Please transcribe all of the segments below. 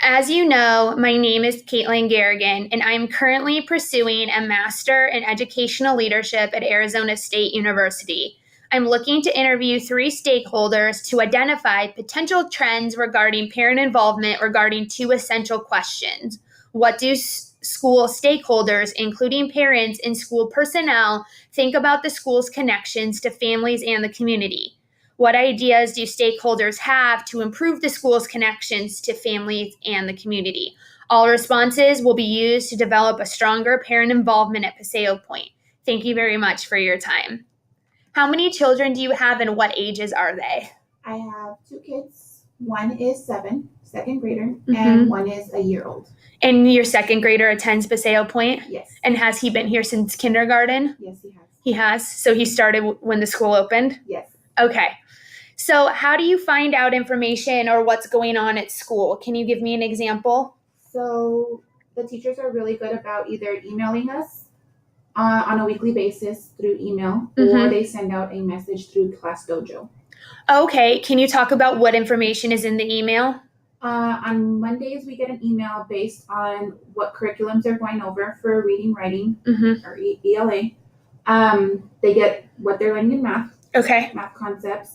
As you know, my name is Caitlin Garrigan, and I'm currently pursuing a Master in Educational Leadership at Arizona State University. I'm looking to interview 3 stakeholders to identify potential trends regarding parent involvement regarding 2 essential questions. What do school stakeholders, including parents and school personnel, think about the school's connections to families and the community? What ideas do stakeholders have to improve the school's connections to families and the community? All responses will be used to develop a stronger parent involvement at Paseo Point. Thank you very much for your time. How many children do you have and what ages are they? I have 2 kids. One is 7, second grader, and one is a year old. And your second grader attends Paseo Point? Yes. And has he been here since kindergarten? Yes, he has. He has? So he started when the school opened? Yes. Okay. So how do you find out information or what's going on at school? Can you give me an example? So the teachers are really good about either emailing us on a weekly basis through email, or they send out a message through Class Dojo. Okay. Can you talk about what information is in the email? On Mondays, we get an email based on what curriculums they're going over for reading, writing, or ELA. They get what they're learning in math, math concepts.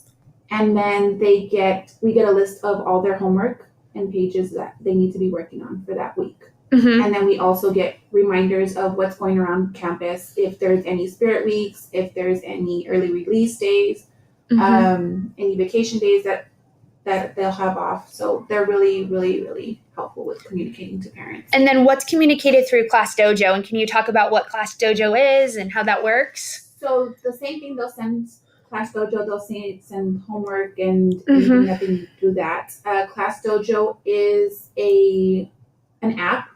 And then we get a list of all their homework and pages that they need to be working on for that week. And then we also get reminders of what's going around campus, if there's any spirit weeks, if there's any early release days, any vacation days that they'll have off. So they're really, really, really helpful with communicating to parents. And then what's communicated through Class Dojo? And can you talk about what Class Dojo is and how that works? So the same thing, they'll send Class Dojo, they'll send homework and anything that they need to do that. Class Dojo is an app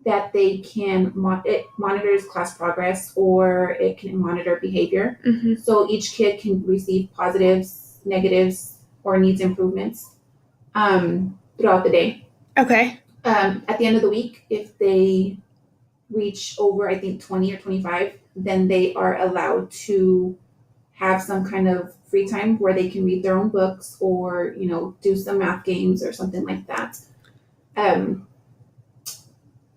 that they can it monitors class progress, or it can monitor behavior. So each kid can receive positives, negatives, or needs improvements throughout the day. Okay. At the end of the week, if they reach over, I think 20 or 25, then they are allowed to have some kind of free time where they can read their own books, or do some math games or something like that.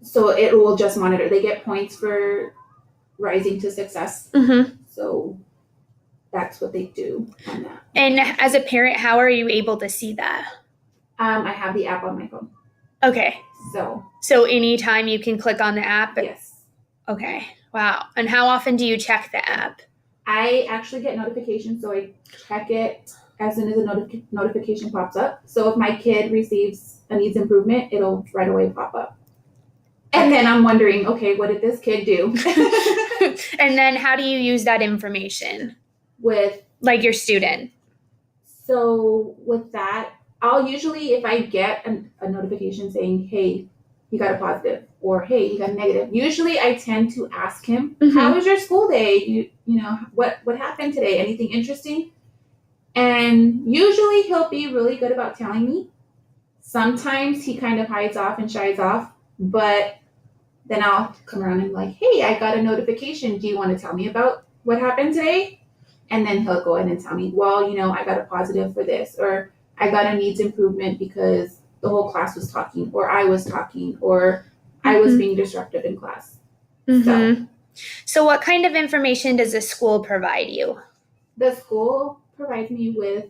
So it will just monitor. They get points for rising to success. So that's what they do on that. And as a parent, how are you able to see that? I have the app on my phone. Okay. So anytime you can click on the app? Yes. Okay. Wow. And how often do you check the app? I actually get notifications, so I check it as soon as a notification pops up. So if my kid receives a needs improvement, it'll right away pop up. And then I'm wondering, okay, what did this kid do? And then how do you use that information? With like your student? So with that, I'll usually, if I get a notification saying, hey, you got a positive, or hey, you got a negative, usually I tend to ask him, how was your school day? What happened today? Anything interesting? And usually he'll be really good about telling me. Sometimes he kind of hides off and shies off, but then I'll come around and be like, hey, I got a notification. Do you want to tell me about what happened today? And then he'll go in and tell me, well, I got a positive for this, or I got a needs improvement because the whole class was talking, or I was talking, or I was being disruptive in class. So what kind of information does the school provide you? The school provides me with,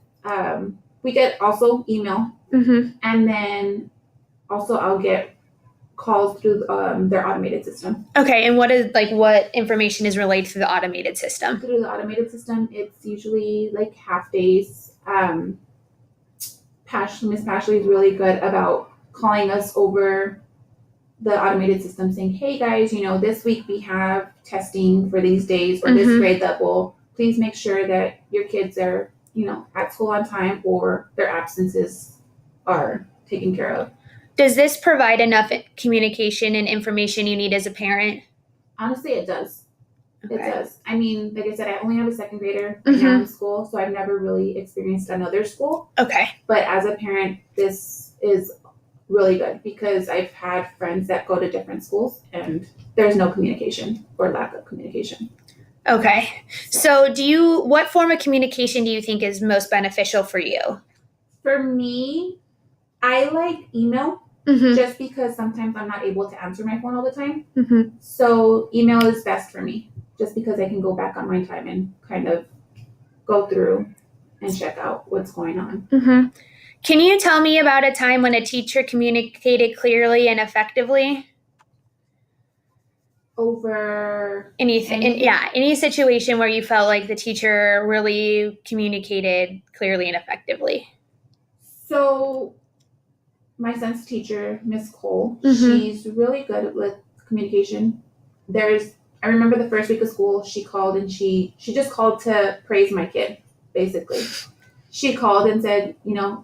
we get also email, and then also I'll get calls through their automated system. Okay, and what information is relayed through the automated system? Through the automated system, it's usually like half days. Miss Pashley is really good about calling us over the automated system saying, hey guys, this week we have testing for these days, or this grade level. Please make sure that your kids are, at school on time, or their absences are taken care of. Does this provide enough communication and information you need as a parent? Honestly, it does. Okay. It does. I mean, like I said, I only have a second grader right now in school, so I've never really experienced another school. Okay. But as a parent, this is really good, because I've had friends that go to different schools and there's no communication or lack of communication. Okay. So what form of communication do you think is most beneficial for you? For me, I like email. Mm-hmm. just because sometimes I'm not able to answer my phone all the time. Mm-hmm. So email is best for me, just because I can go back on my time and kind of go through and check out what's going on. Mm-hmm. Can you tell me about a time when a teacher communicated clearly and effectively? Over Any situation where you felt like the teacher really communicated clearly and effectively. So my son's teacher, Miss Cole, Mhm. she's really good with communication. I remember the first week of school, she called and she just called to praise my kid, basically. She called and said,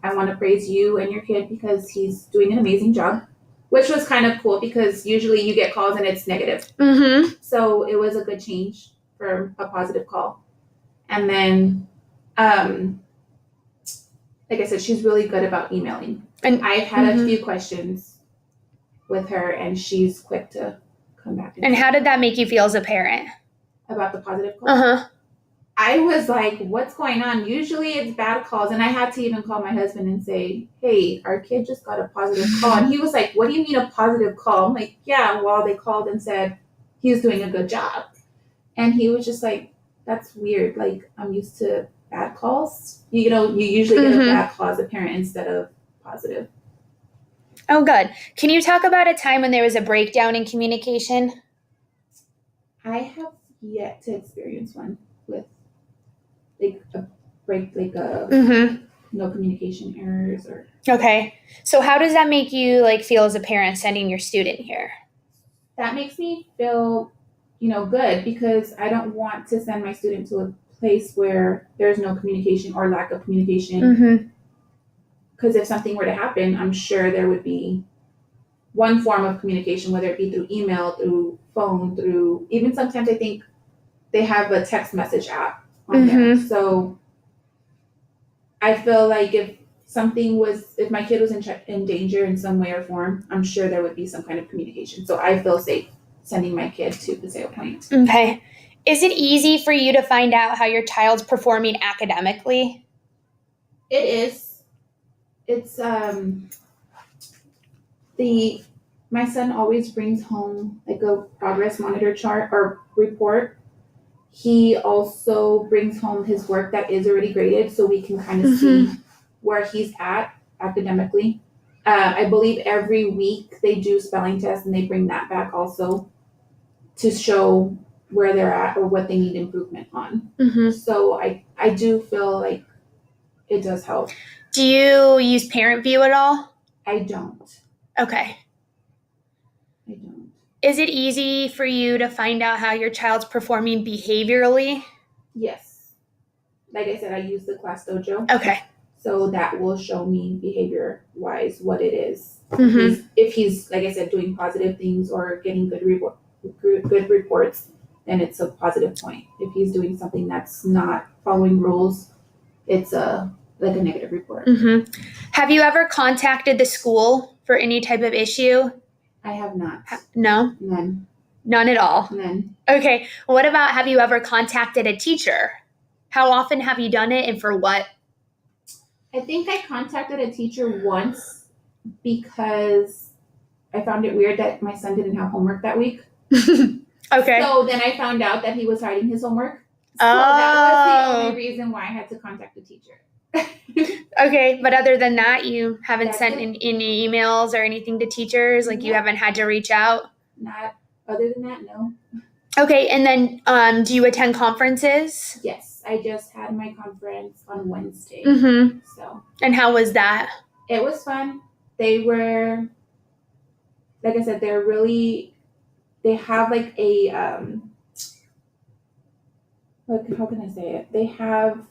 I want to praise you and your kid because he's doing an amazing job, which was kind of cool because usually you get calls and it's negative. Mm-hmm. So it was a good change for a positive call. And then, like I said, she's really good about emailing. And I've had a few questions with her, and she's quick to come back. And how did that make you feel as a parent? About the positive call? Uh-huh. I was like, what's going on? Usually it's bad calls. And I had to even call my husband and say, hey, our kid just got a positive call. And he was like, what do you mean a positive call? I'm like, yeah, well, they called and said he was doing a good job. And he was just like, that's weird. Like, I'm used to bad calls. You usually get a bad call as a parent instead of positive. Oh, good. Can you talk about a time when there was a breakdown in communication? I have yet to experience one with like a break, like no communication errors or. Okay. So how does that make you feel as a parent sending your student here? That makes me feel, good because I don't want to send my student to a place where there's no communication or lack of communication. Mm-hmm. Because if something were to happen, I'm sure there would be one form of communication, whether it be through email, through phone, through even sometimes I think they have a text message app on there. So I feel like if my kid was in danger in some way or form, I'm sure there would be some kind of communication. So I feel safe sending my kid to Paseo Point. Okay. Is it easy for you to find out how your child's performing academically? It is. It's my son always brings home like a progress monitor chart or report. He also brings home his work that is already graded so we can kind of see where he's at academically. I believe every week they do spelling tests and they bring that back also to show where they're at or what they need improvement on. So I do feel like it does help. Do you use Parent View at all? I don't. Okay. I don't. Is it easy for you to find out how your child's performing behaviorally? Yes. Like I said, I use the Class Dojo. Okay. So that will show me behavior-wise what it is. Mm-hmm. If he's, like I said, doing positive things or getting good reports, then it's a positive point. If he's doing something that's not following rules, it's a negative report. Mm-hmm. Have you ever contacted the school for any type of issue? I have not. No? None. None at all? None. Okay. What about, have you ever contacted a teacher? How often have you done it and for what? I think I contacted a teacher once because I found it weird that my son didn't have homework that week. Okay. So then I found out that he was hiding his homework. So that was the only reason why I had to contact the teacher. Okay, but other than that, you haven't sent any emails or anything to teachers? You haven't had to reach out? Not other than that, no. Okay, and then do you attend conferences? Yes, I just had my conference on Wednesday. Mm-hmm. So. And how was that? It was fun. They were, like I said, they have like a, how can I say it? They have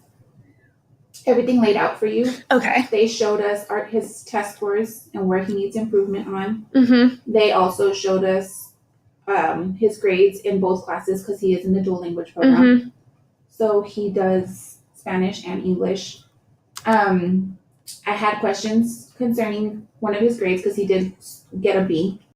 everything laid out for you. Okay. They showed us his test scores and where he needs improvement on. Mm-hmm. They also showed us his grades in both classes because he is in the dual language program. Mm-hmm. So he does Spanish and English. I had questions concerning one of his grades because he did get a B.